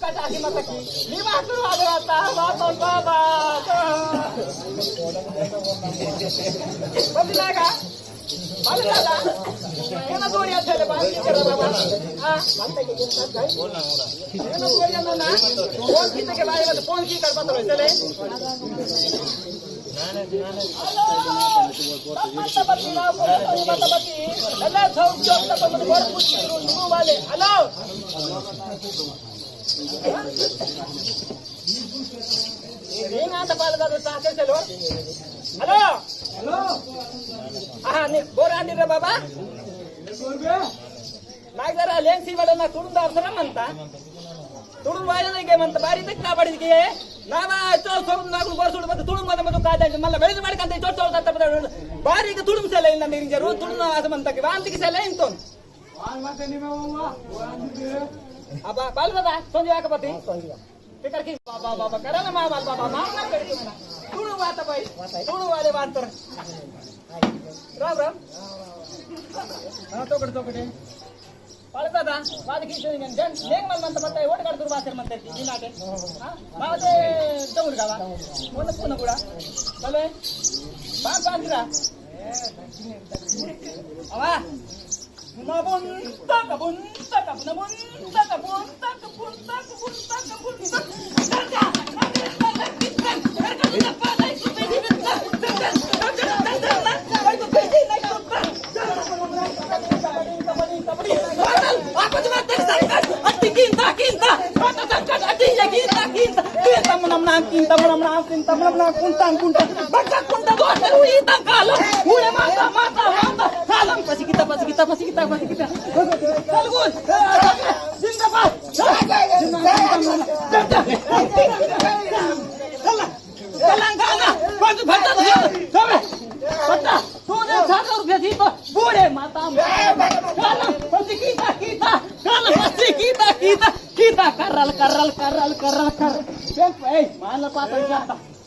बापाच्या आधी मत की मी वाचून आलो आता वाचून बाबा बघितला का मला दादा केना जोडी असेल बाकी करा बाबा हा म्हणता की घेतात काय केना जोडी आणू ना कोण किती के बाहेर कोण की कर पत्र चले आता बाकी ना आता बाकी अल्लाह सब जो तक मन वर कुछ शुरू वाले हेलो रिंग आता पाला दादा चाके चलो हेलो हेलो हा ने बोरा रे बाबा नाही जरा लेन्सी वाला तुडून दासरा म्हणता तुडून व्हायला नाही गे म्हणता बारी तक काबाडी गे ना बा चल सोडून नागू वर सोडून मग तुडून मध्ये काय द्यायचं मला वेळेच माड कांते चोट चोट जाता बारी का तुडून सेला ना मेरी जरूर तुडून असं म्हणता की वांती की सेला इन तो वाल मत नि बाबा अब बाल दादा संजय का पति ते कर की बाबा बाबा करा ना मा बाल बाबा मा ना करती मला तुडून वाता बाई तुडून वाले वांतर राम राम हा तोकडे पाळ दादा वाद की जन नेंग मला म्हणता पत्ता ओट काढतो वासर म्हणतात की नाटे हा बाबा ते जवळ गावा कोण पुन्हा पुढा चलो बाप बांधरा आवा नबुन तक बुन तक नबुन तक बुन तक बुन तक बुन तक बुन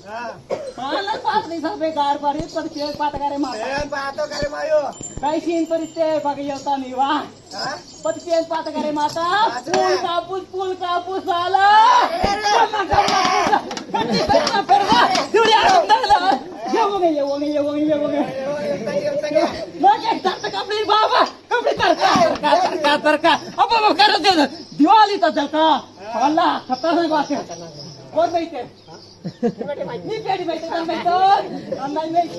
मानला पाता नहीं सब गाड़ पड़ी पर पेड़ पाता करे माता पातो करे मायो कैसी इन पर इतने बाकी होता नहीं वाह पर पेड़ पाता करे माता पुल कापूस साला कच्ची करना फिर वाह दुनिया अंदर ये वो गए मैं क्या दर्द कपड़ी बाबा कपड़ी तरका अब कर दे दिवाली तो जलका अल्लाह खतरनाक बात है और बैठे नहीं पेड़ी बैठे नहीं